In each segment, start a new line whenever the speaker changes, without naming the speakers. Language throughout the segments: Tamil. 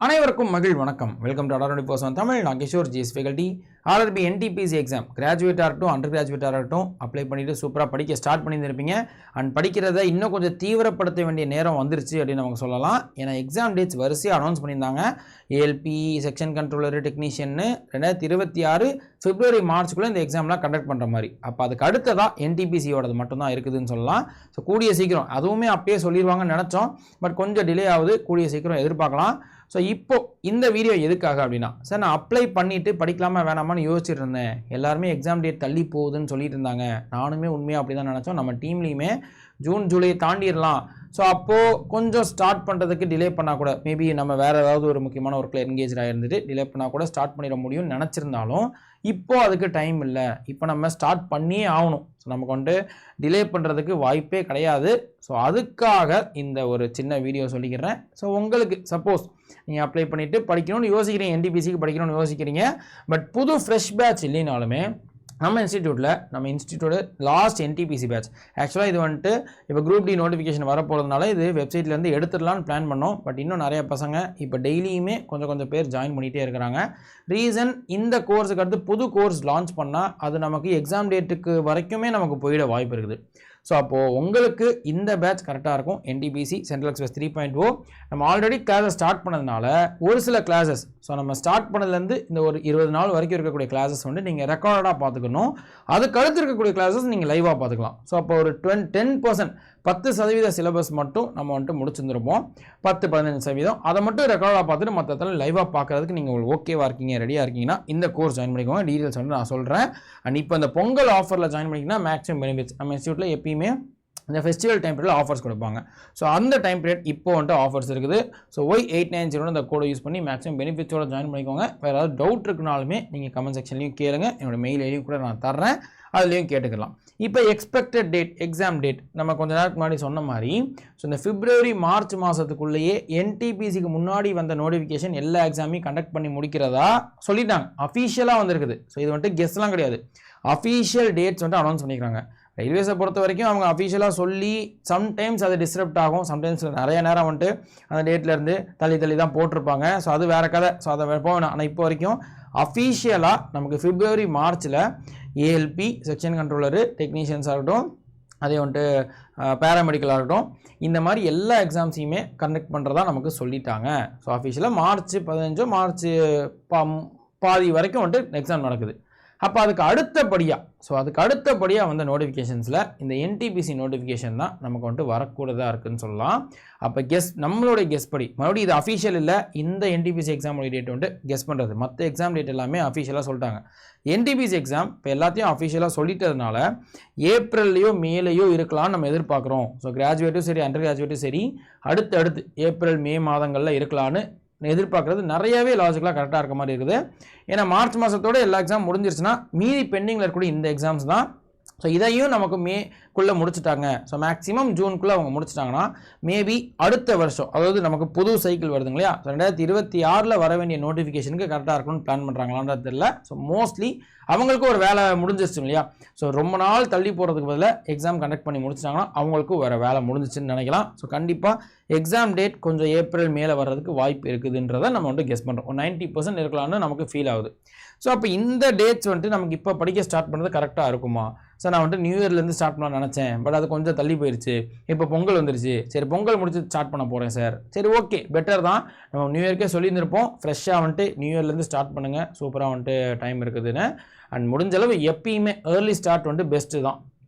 அனைவருக்கும் மகிழ் வணக்கம். வெல்கம் டு அடார் பர்சன் தமிழ். நான் Kishore GS faculty. RRB NTPC exam கிராஜுவேட்டாக இருக்கட்டும் அண்டர் கிராஜுவேட்டாக இருக்கட்டும் அப்ளை பண்ணிவிட்டு சூப்பராக படிக்க ஸ்டார்ட் பண்ணியிருப்பீங்க. அண்ட் படிக்கிறத இன்னும் கொஞ்சம் தீவிரப்படுத்த வேண்டிய நேரம் வந்துருச்சு அப்படின்னு நமக்கு சொல்லலாம். ஏன்னா எக்ஸாம் டேட்ஸ் வரிசையாக அனௌன்ஸ் பண்ணியிருந்தாங்க. ஏஎல்பி செக்ஷன் கண்ட்ரோலரு டெக்னீஷியன்னு 2026 பிப்ரவரி மார்ச்சுக்குள்ளே இந்த எக்ஸாம்லாம் கண்டக்ட் பண்ணுற மாதிரி. அப்போ அதுக்கு அடுத்ததாக என்டிபிசியோடது மட்டும்தான் இருக்குதுன்னு சொல்லலாம். ஸோ கூடிய சீக்கிரம் அதுவுமே அப்பயே சொல்லிடுவாங்கன்னு நினச்சோம். பட் கொஞ்சம் டிலே ஆகுது. கூடிய சீக்கிரம் எதிர்பார்க்கலாம். ஸோ இப்போ இந்த வீடியோ எதுக்காக அப்படின்னா, சார் நான் அப்ளை பண்ணிவிட்டு படிக்கலாமா வேணாமான்னு யோசிச்சுட்டு இருந்தேன். எல்லாருமே எக்ஸாம் டேட் தள்ளி போகுதுன்னு சொல்லிட்டு இருந்தாங்க. நானுமே உண்மையாக அப்படி தான் நினச்சோம். நம்ம டீம்லேயுமே ஜூன் ஜூலை தாண்டிடலாம். ஸோ அப்போது கொஞ்சம் ஸ்டார்ட் பண்ணுறதுக்கு டிலே பண்ணால் கூட மேபி நம்ம வேறு ஏதாவது ஒரு முக்கியமான ஒர்க்கில் என்கேஜாக இருந்துட்டு டிலே பண்ணால் கூட ஸ்டார்ட் பண்ணிட முடியும்னு நினச்சிருந்தாலும் இப்போது அதுக்கு டைம் இல்லை. இப்போ நம்ம ஸ்டார்ட் பண்ணியே ஆகணும். ஸோ நமக்கு டிலே பண்ணுறதுக்கு வாய்ப்பே கிடையாது. ஸோ அதுக்காக இந்த ஒரு சின்ன வீடியோ சொல்லிக்கிறேன். ஸோ உங்களுக்கு சப்போஸ் நீங்கள் அப்ளை பண்ணிவிட்டு படிக்கணும்னு யோசிக்கிறீங்க, என்டிபிசிக்கு படிக்கணும்னு யோசிக்கிறீங்க, பட் புது ஃப்ரெஷ் பேட்ச் இல்லைனாலுமே நம்ம இன்ஸ்டியூட்டோட லாஸ்ட் என்டிபிசி பேட்ச் ஆக்சுவலாக இது இப்போ குரூப் டி நோட்டிஃபிகேஷன் வரப்போகிறதுனால இது வெப்சைட்லேருந்து எடுத்துடலான்னு பிளான் பண்ணோம். பட் இன்னும் நிறைய பசங்க இப்போ டெய்லியுமே கொஞ்சம் பேர் ஜாயின் பண்ணிகிட்டே இருக்கிறாங்க. ரீசன், இந்த கோர்ஸுக்கு அடுத்து புது கோர்ஸ் லான்ச் பண்ணால் அது நமக்கு எக்ஸாம் டேட்டுக்கு வரைக்குமே நமக்கு போயிட வாய்ப்பு இருக்குது. ஸோ அப்போது உங்களுக்கு இந்த பேட்ச் கரெக்டாக இருக்கும். என்டிபிசி சென்ட்ரல் எக்ஸ்பிரஸ் 3.0 நம்ம ஆல்ரெடி கிளாஸஸ் ஸ்டார்ட் பண்ணதுனால ஒரு சில கிளாஸஸ் நம்ம ஸ்டார்ட் பண்ணதுலேருந்து இந்த ஒரு 20 நாள் வரைக்கும் இருக்கக்கூடிய கிளாஸஸ் நீங்கள் ரெக்கார்டாக பார்த்துக்கணும். அதுக்கு அடுத்து இருக்கக்கூடிய கிளாஸஸ் நீங்கள் லைவாக பார்த்துக்கலாம். ஸோ அப்போ ஒரு 10% சிலபஸ் மட்டும் நம்ம முடிச்சிருந்துருப்போம். 10-15% அதை மட்டும் ரெக்கார்டாக பார்த்துட்டு மற்றதெல்லாம் லைவாக பார்க்குறதுக்கு நீங்கள் உங்களுக்கு ஓகேவாக இருக்கீங்க, ரெடியாக இருக்கீங்கன்னா இந்த கோர்ஸ் ஜாயின் பண்ணிக்கோங்க. டீட்டெயில்ஸ் நான் சொல்கிறேன். அண்ட் இப்போ இந்த பொங்கல் ஆஃபரில் ஜாயின் பண்ணிங்கன்னா மேக்ஸிமம் பெனிஃபிட்ஸ் நம்ம இன்ஸ்டியூட்டில் எப்பயுமே இந்த ஃபெஸ்டிவல் டைம் பீரியட் ஆஃபர்ஸ் கொடுப்பாங்க. ஸோ அந்த டைம் பீரியட் இப்போ ஆஃபர்ஸ் இருக்குது. ஸோ Y890 இந்த கோடை யூஸ் பண்ணி மேக்ஸிமம் பெனிஃபிட்ஸோட ஜாயின் பண்ணிக்கோங்க. வேறு ஏதாவது டவுட் இருக்குனாலுமே நீங்கள் கமெண்ட் செக்ஷன்லையும் கேளுங்க. என்னோட மெயில் ஐடியும் கூட நான் தர்றேன், அதுலேயும் கேட்டுக்கலாம். இப்போ எக்ஸ்பெக்டட் டேட், எக்ஸாம் டேட் நம்ம கொஞ்ச நேரத்துக்கு முன்னாடி சொன்ன மாதிரி ஸோ இந்த பிப்ரவரி மார்ச் மாதத்துக்குள்ளேயே என்டிபிசிக்கு முன்னாடி வந்த நோட்டிஃபிகேஷன் எல்லா எக்ஸாமையும் கண்டக்ட் பண்ணி முடிக்கிறதா சொல்லிட்டாங்க. அஃபீஷியலாக வந்திருக்குது. ஸோ இது கெஸ்ட்லாம் கிடையாது, அஃபீஷியல் டேட்ஸ் அனௌன்ஸ் பண்ணிக்கிறாங்க. ரயில்வேஸை பொறுத்த வரைக்கும் அவங்க அஃபீஷியலாக சொல்லி சம்டைம்ஸ் அது டிஸ்டர்ப்ட் ஆகும். சம்டைம்ஸ் நிறைய நேரம் அந்த டேட்லேருந்து தள்ளி தான் போட்டிருப்பாங்க. ஸோ அது வேறு கதை. ஸோ அதை போகணும். ஆனால் இப்போ வரைக்கும் அஃபீஷியலாக நமக்கு பிப்ரவரி மார்ச்சில் ஏஎல்பி செக்ஷன் கண்ட்ரோலரு டெக்னீஷியன்ஸாக இருக்கட்டும், அதே பேராமெடிக்கலாக இருக்கட்டும், இந்த மாதிரி எல்லா எக்ஸாம்ஸையுமே கண்டக்ட் பண்ணுறதா நமக்கு சொல்லிட்டாங்க. ஸோ அஃபீஷியலாக மார்ச் 15 மார்ச் பாதி வரைக்கும் எக்ஸாம் நடக்குது. அப்போ அதுக்கு அடுத்தபடியாக வந்த நோட்டிஃபிகேஷன்ஸில் இந்த என்டிபிசி நோட்டிஃபிகேஷன் தான் நமக்கு வரக்கூடதாக இருக்குதுன்னு சொல்லலாம். அப்போ நம்மளுடைய கெஸ் படி மறுபடியும் இது அஃபீஷியல் இல்லை. இந்த என்டிபிசி எக்ஸாமோட டேட் கெஸ் பண்ணுறது. மற்ற எக்ஸாம் டேட் எல்லாமே அஃபீஷியலாக சொல்லிட்டாங்க. என்டிபிசி எக்ஸாம் இப்போ எல்லாத்தையும் அஃபீஷியலாக சொல்லிட்டதுனால ஏப்ரல்லையோ மேலையோ இருக்கலாம்னு நம்ம எதிர்பார்க்குறோம். ஸோ கிராஜுவேட்டும் சரி அண்டர் கிராஜுவேட்டும் சரி அடுத்து ஏப்ரல் மே மாதங்களில் இருக்கலான்னு எதிர்பார்க்குறது நிறையவே லாஜிக்கலாக கரெக்டாக இருக்க மாதிரி இருக்குது. ஏன்னா மார்ச் மாதத்தோட எல்லா எக்ஸாம் முடிஞ்சிருச்சுன்னா மீதி பெண்டிங்கில் இருக்கக்கூடிய இந்த எக்ஸாம்ஸ் தான். ஸோ இதையும் நமக்கு மேக்குள்ளே முடிச்சுட்டாங்க. ஸோ மேக்ஸிமம் ஜூனுக்குள்ளே அவங்க முடிச்சிட்டாங்கன்னா மேபி அடுத்த வருஷம், அதாவது நமக்கு புது சைக்கிள் வருதுங்க இல்லையா, 2026 வர வேண்டிய நோட்டிஃபிகேஷனுக்கு கரெக்டாக இருக்கணும்னு பிளான் பண்ணுறாங்களான்றது தெரியல. ஸோ மோஸ்ட்லி அவங்களுக்கும் ஒரு வேலை முடிஞ்சிருச்சு இல்லையா. ஸோ ரொம்ப நாள் தள்ளி போகிறதுக்கு பதிலாக எக்ஸாம் கண்டக்ட் பண்ணி முடிச்சிட்டாங்கன்னா அவங்களுக்கும் வேறு வேலை முடிஞ்சிச்சுன்னு நினைக்கலாம். ஸோ கண்டிப்பாக எக்ஸாம் டேட் கொஞ்சம் ஏப்ரல் மேலே வர்றதுக்கு வாய்ப்பு இருக்குதுன்றதை நம்ம கெஸ் பண்ணுறோம். ஒரு 90% இருக்கலாம்னு நமக்கு ஃபீல் ஆகுது. ஸோ அப்போ இந்த டேட்ஸ் நமக்கு இப்போ படிக்க ஸ்டார்ட் பண்ணுறது கரெக்டாக இருக்குமா? சார் நான் நியூ இயர்லேருந்து ஸ்டார்ட் பண்ண நினச்சேன், பட் அது கொஞ்சம் தள்ளி போயிடுச்சு. இப்போ பொங்கல் வந்துருச்சு, சரி பொங்கல் முடிச்சு ஸ்டார்ட் பண்ண போகிறேன் சார். சரி ஓகே, பெட்டர் தான். நம்ம நியூ இயர்க்கே சொல்லியிருந்திருப்போம் ஃப்ரெஷ்ஷாக நியூ இயர்லேருந்து ஸ்டார்ட் பண்ணுங்கள், சூப்பராக டைம் இருக்குதுன்னு. அண்ட் முடிஞ்சளவு எப்பயுமே ஏர்லி ஸ்டார்ட் பெஸ்ட்டு தான்.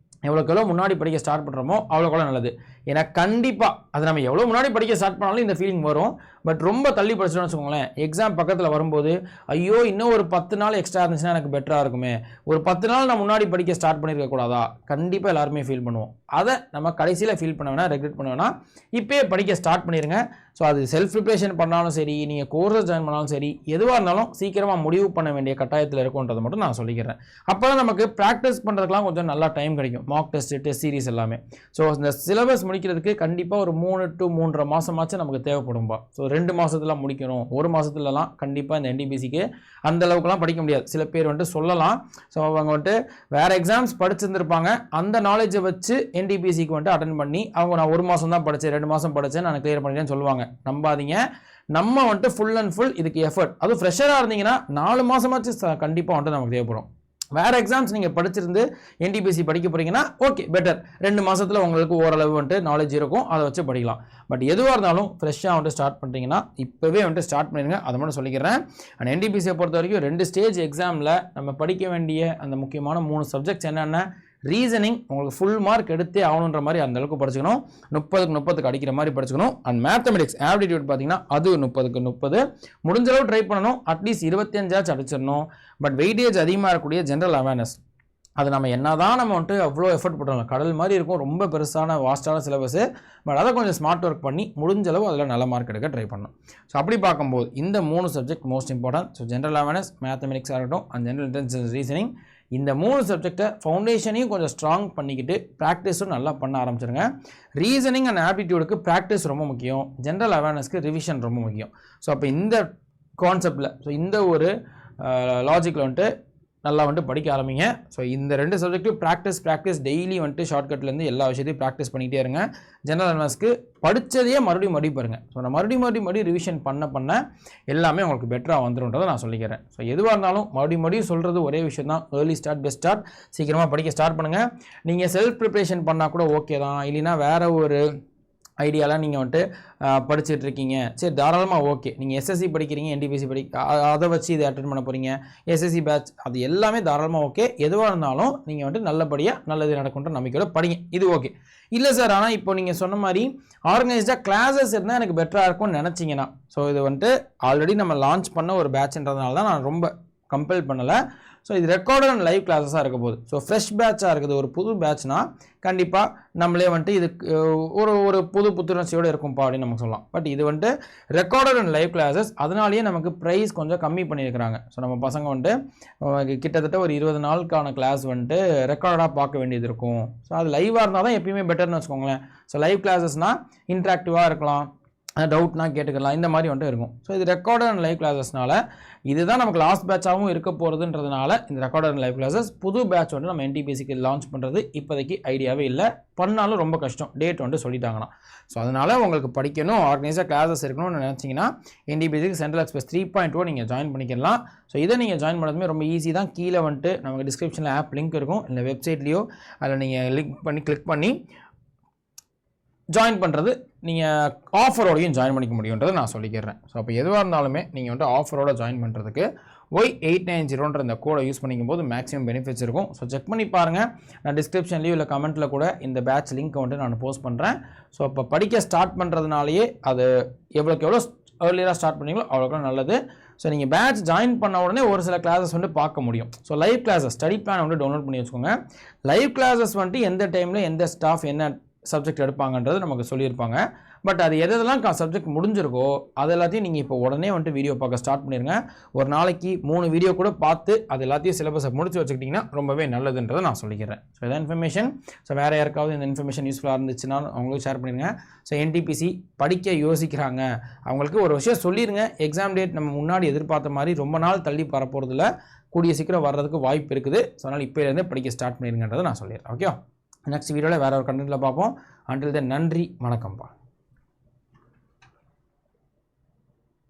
எவ்வளோக்கு முன்னாடி படிக்க ஸ்டார்ட் பண்ணுறோமோ அவ்வளோக்கு நல்லது. ஏன்னா கண்டிப்பாக அது நம்ம எவ்வளோ முன்னாடி படிக்க ஸ்டார்ட் பண்ணாலும் இந்த ஃபீலிங் வரும். பட் ரொம்ப தள்ளி படிச்சிட்டோம்னு வச்சுக்கோங்களேன், எக்ஸாம் பக்கத்தில் வரும்போது ஐயோ இன்னும் ஒரு 10 நாள் எக்ஸ்ட்ரா இருந்துச்சுன்னா எனக்கு பெட்டராக இருக்குமே, ஒரு 10 நாள் நான் முன்னாடி படிக்க ஸ்டார்ட் பண்ணியிருக்க கூடாதா, கண்டிப்பாக எல்லாருமே ஃபீல் பண்ணுவோம். அதை நம்ம கடைசியில் ஃபீல் பண்ண வேணாம், ரெக்ரெட் பண்ண வேணாம். இப்போயே படிக்க ஸ்டார்ட் பண்ணிடுங்க. ஸோ அது செல்ஃப் ப்ரிப்ரேஷன் பண்ணாலும் சரி, நீங்கள் கோர்ஸஸ் ஜாயின் பண்ணாலும் சரி, எதுவாக இருந்தாலும் சீக்கிரமாக முடிவு பண்ண வேண்டிய கட்டாயத்தில் இருக்குன்றதை மட்டும் நான் சொல்லிக்கிறேன். அப்போ தான் நமக்கு ப்ராக்டிஸ் பண்ணுறதுக்குலாம் கொஞ்சம் நல்லா டைம் கிடைக்கும். மார்க் டெஸ்ட் சீரிஸ் எல்லாமே. ஸோ இந்த சிலபஸ் முடிக்கிறதுக்கு கண்டிப்பாக ஒரு 3 to 3.5 மாதமாச்சும் நமக்கு தேவைப்படும்பா. ஸோ 2 மாதத்தில் முடிக்கணும், 1 மாதத்துலலாம் கண்டிப்பாக இந்த என்டிபிசிக்கு அந்த அளவுக்குலாம் படிக்க முடியாது. சில பேர் வந்துட்டு சொல்லலாம். ஸோ அவங்க வந்துட்டு வேறு எக்ஸாம்ஸ் படிச்சிருந்துருப்பாங்க, அந்த நாலேஜை வச்சு என்டிபிசிக்கு வந்துட்டு அட்டன் பண்ணி அவங்க நான் 1 மாதம் தான் படித்தேன், 2 மாதம் படித்தேன், நான் கிளியர் பண்ணிட்டேன்னு சொல்லுவாங்க. நம்பாதீங்க. நம்ம வந்துட்டு ஃபுல் அண்ட் ஃபுல் இதுக்கு எஃபர்ட், அதுவும் ஃப்ரெஷராக இருந்தீங்கன்னா 4 மாதமாச்சு கண்டிப்பாக வந்துட்டு நமக்கு தேவைப்படும். வேறு எக்ஸாம்ஸ் நீங்கள் படிச்சிருந்து என்டிபிசி படிக்க போகிறீங்கன்னா ஓகே பெட்டர், 2 மாதத்தில் உங்களுக்கு ஓரளவு வந்துட்டு நாலேஜ் இருக்கும், அதை வச்சு படிக்கலாம். பட் எதுவாக இருந்தாலும் ஃப்ரெஷ்ஷாக வந்துட்டு ஸ்டார்ட் பண்ணிட்டீங்கன்னா இப்போவே வந்துட்டு ஸ்டார்ட் பண்ணிடுங்க, அதை மட்டும் சொல்லிக்கிறேன். அண்ட் என்டிபிசியை பொறுத்த வரைக்கும் 2 ஸ்டேஜ் எக்ஸாமில் நம்ம படிக்க வேண்டிய அந்த முக்கியமான 3 சப்ஜெக்ட்ஸ் என்னென்ன, ரீசனிங் உங்களுக்கு ஃபுல் மார்க் எடுத்தே ஆகணுன்ற மாதிரி அந்த அளவுக்கு படிச்சுக்கணும், 30க்கு 30 அடிக்கிற மாதிரி படிச்சுக்கணும். அண்ட் மேத்தமெட்டிக்ஸ் ஆப்டிடியூட் பார்த்தீங்கன்னா அது 30க்கு 30 முடிஞ்ச அளவு ட்ரை பண்ணணும், அட்லீஸ்ட் 25 அடிச்சிடணும். பட் வெயிட்டேஜ் அதிகமாக இருக்கக்கூடிய ஜென்ரல் அவேர்னஸ், அது நம்ம என்ன தான் நம்ம வந்துட்டு அவ்வளோ எஃபர்ட் போட்டோம், கடல் மாதிரி இருக்கும், ரொம்ப பெருசான வாஸ்டான சிலபஸ். பட் அதை கொஞ்சம் ஸ்மார்ட் ஒர்க் பண்ணி முடிஞ்ச அளவு அதில் நல்ல மார்க் எடுக்க ட்ரை பண்ணணும். ஸோ அப்படி பார்க்கும்போது இந்த 3 subject most important. So general awareness, மேத்தமெட்டிக்ஸாக இருக்கட்டும் அண்ட் ஜென்ரல் இன்டெலிஜென்ஸ் ரீசனிங், இந்த 3 சப்ஜெக்டை ஃபவுண்டேஷனையும் கொஞ்சம் ஸ்ட்ராங் பண்ணிக்கிட்டு ப்ராக்டிஸும் நல்லா பண்ண ஆரம்பிச்சிருங்க. ரீசனிங் அண்ட் ஆப்டிடியூடுக்கு ப்ராக்டிஸ் ரொம்ப முக்கியம், ஜென்ரல் அவேர்னஸ்க்கு ரிவிஷன் ரொம்ப முக்கியம். ஸோ அப்போ இந்த கான்செப்டில், ஸோ இந்த ஒரு லாஜிக்கில் வந்துட்டு நல்லா வந்துட்டு படிக்க ஆரம்பிங்க. ஸோ இந்த 2 சப்ஜெக்ட்டும் ப்ராக்டிஸ் டெய்லி வந்துட்டு ஷார்ட்கட்லேருந்து எல்லா விஷயத்தையும் ப்ராக்டிஸ் பண்ணிகிட்டே இருங்க. ஜென்ரல் அவேர்னஸ்க்கு படித்ததையே மறுபடியும் பாருங்கள். ஸோ நான் மறுபடியும் ரிவிஷன் பண்ண எல்லாமே உங்களுக்கு பெட்டராக வந்துருன்றதை நான் சொல்லிக்கிறேன். ஸோ எதுவாக இருந்தாலும் மறுபடியும் சொல்கிறது ஒரே விஷயம் தான், ஏர்லி ஸ்டார்ட் பெஸ்ட் ஸ்டார்ட். சீக்கிரமாக படிக்க ஸ்டார்ட் பண்ணுங்கள். நீங்கள் செல்ஃப் ப்ரிப்ரேஷன் பண்ணால் கூட ஓகே தான், இல்லைனா வேறு ஒரு ஐடியாலாம் நீங்கள் வந்துட்டு படிச்சுட்டு இருக்கீங்க, சரி தாராளமாக ஓகே. நீங்கள் எஸ்எஸ்சி படிக்கிறீங்க, என்டிபிசி அதை வச்சு இதை அட்டென்ட் பண்ண போகிறீங்க, எஸ்எஸ்சி பேட்ச், அது எல்லாமே தாராளமாக ஓகே. எதுவாக இருந்தாலும் நீங்கள் வந்துட்டு நல்லபடியாக நல்லது நடக்குன்ற நம்பிக்கையோட படிங்க, இது ஓகே. இல்லை சார், ஆனால் இப்போ நீங்கள் சொன்ன மாதிரி ஆர்கனைஸ்டாக கிளாஸஸ் இருந்தால் எனக்கு பெட்டராக இருக்கும்னு நினச்சிங்கன்னா, ஸோ இது வந்துட்டு ஆல்ரெடி நம்ம லான்ச் பண்ண ஒரு பேட்ச்ன்றதுனால தான் நான் ரொம்ப கம்பல் பண்ணலை. ஸோ இது ரெக்கார்டட் அண்ட் லைவ் கிளாஸஸாக இருக்க போகுது. ஸோ ஃப்ரெஷ் பேட்சாக இருக்குது, ஒரு புது பேட்ச்னா கண்டிப்பாக நம்மளே வந்துட்டு இதுக்கு ஒரு புத்துணர்ச்சியோடு இருக்கும்ப்பா அப்படின்னு நமக்கு சொல்லலாம். பட் இது வந்துட்டு ரெக்கார்டட் அண்ட் லைவ் கிளாஸஸ், அதனாலேயே நமக்கு ப்ரைஸ் கொஞ்சம் கம்மி பண்ணியிருக்கிறாங்க. ஸோ நம்ம பசங்க வந்துட்டு கிட்டத்தட்ட ஒரு 20 நாளுக்கான கிளாஸ் வந்துட்டு ரெக்கார்டாக பார்க்க வேண்டியது இருக்கும். ஸோ அது லைவாக இருந்தால் தான் எப்பயுமே பெட்டர்னு வச்சுக்கோங்களேன். ஸோ லைவ் கிளாஸஸ்னால் இன்ட்ராக்டிவாக இருக்கலாம், டவுட்னா கேட்டுக்கலாம், இந்த மாதிரி வந்துட்டு இருக்கும். ஸோ இது ரெக்கார்டட் அண்ட் லைவ் கிளாஸஸ்னால இதுதான் நமக்கு லாஸ்ட் பேட்சாகவும் இருக்க போகிறதுன்றதுனால இந்த ரெக்கார்டட் அண்ட் லைவ் கிளாஸஸ் புது பேட்ச் வந்துட்டு நம்ம என்டிபிசிக்கு லான்ச் பண்ணுறது இப்போதைக்கு ஐடியாவே இல்லை, பண்ணாலும் ரொம்ப கஷ்டம், டேட் வந்துட்டு சொல்லிட்டாங்கன்னா. ஸோ அதனால் உங்களுக்கு படிக்கணும், ஆர்கனைஸாக கிளாஸஸ் இருக்கணும்னு நினச்சிங்கன்னா என்டிபிசிக்கு சென்ட்ரல் எக்ஸ்பிரஸ் 3.0 நீங்கள் ஜாயின் பண்ணிக்கலாம். ஸோ இதை நீங்கள் ஜாயின் பண்ணதுமே ரொம்ப ஈஸி தான். கீழே வந்துட்டு நமக்கு டிஸ்கிரிப்ஷனில் ஆப் லிங்க் இருக்கும், இல்லை வெப்சைட்லேயோ அதில் நீங்கள் கிளிக் பண்ணி ஜாயின் பண்ணுறது, நீங்கள் ஆஃபரோடையும் ஜாயின் பண்ணிக்க முடியுன்றதை நான் சொல்லிக்கிறேன். ஸோ அப்போ எதுவாக இருந்தாலுமே நீங்கள் வந்துட்டு ஆஃபரோட ஜாயின் பண்ணுறதுக்கு Y890 இந்த கோடை யூஸ் பண்ணிக்கும் போது மேக்ஸிமம் பெனிஃபிட்ஸ் இருக்கும். ஸோ செக் பண்ணி பாருங்கள். நான் டிஸ்கிரிப்ஷன்லேயும் இல்லை கமெண்ட்டில் கூட இந்த பேட்ச் லிங்க்கை வந்துட்டு நான் போஸ்ட் பண்ணுறேன். ஸோ இப்போ படிக்க ஸ்டார்ட் பண்ணுறதுனாலேயே அது எவ்வளோக்கு எவ்வளோ ஏர்லியராக ஸ்டார்ட் பண்ணீங்களோ அவ்வளோக்கு நல்லது. ஸோ நீங்கள் பேட்ச் ஜாயின் பண்ண உடனே ஒரு சில கிளாஸஸ் வந்து பார்க்க முடியும். So live classes study plan வந்து டவுன்லோட் பண்ணி வச்சுக்கோங்க. லைவ் கிளாஸஸ் வந்துட்டு எந்த டைமில் எந்த ஸ்டாஃப் என்ன சப்ஜெக்ட் எடுப்பாங்கன்றது நமக்கு சொல்லியிருப்பாங்க. பட் அது எதெல்லாம் சப்ஜெக்ட் முடிஞ்சிருக்கோ அது எல்லாத்தையும் நீங்கள் இப்போ உடனே வந்துட்டு வீடியோ பார்க்க ஸ்டார்ட் பண்ணிடுங்க. ஒரு நாளைக்கு 3 வீடியோ கூட பார்த்து அது எல்லாத்தையும் சிலபஸை முடிச்சு வச்சுக்கிட்டிங்கன்னா ரொம்பவே நல்லதுன்றதை நான் சொல்லிக்கிறேன். ஸோ இதான் இன்ஃபர்மேஷன். ஸோ வேறு யாருக்காவது இந்த இன்ஃபர்மேஷன் யூஸ்ஃபுல்லாக இருந்துச்சுன்னா அவங்களுக்கு ஷேர் பண்ணிடுங்க. ஸோ என்டிபிசி படிக்க யோசிக்கிறாங்க அவங்களுக்கு ஒரு விஷயம் சொல்லிடுங்க, எக்ஸாம் டேட் நம்ம முன்னாடி எதிர்பார்த்த மாதிரி ரொம்ப நாள் தள்ளி வரப்போகிறதில்ல, கூடிய சீக்கிரம் வர்றதுக்கு வாய்ப்பு இருக்குது. ஸோ அதனால் இப்போலேருந்தே படிக்க ஸ்டார்ட் பண்ணிடுங்கன்றதை நான் சொல்லிடுறேன். ஓகே, நெக்ஸ்ட் வீடியோவில் வேறு ஒரு கண்டென்ட்டில் பார்ப்போம். அன்டில் தென் நன்றி, வணக்கம்ப்பா.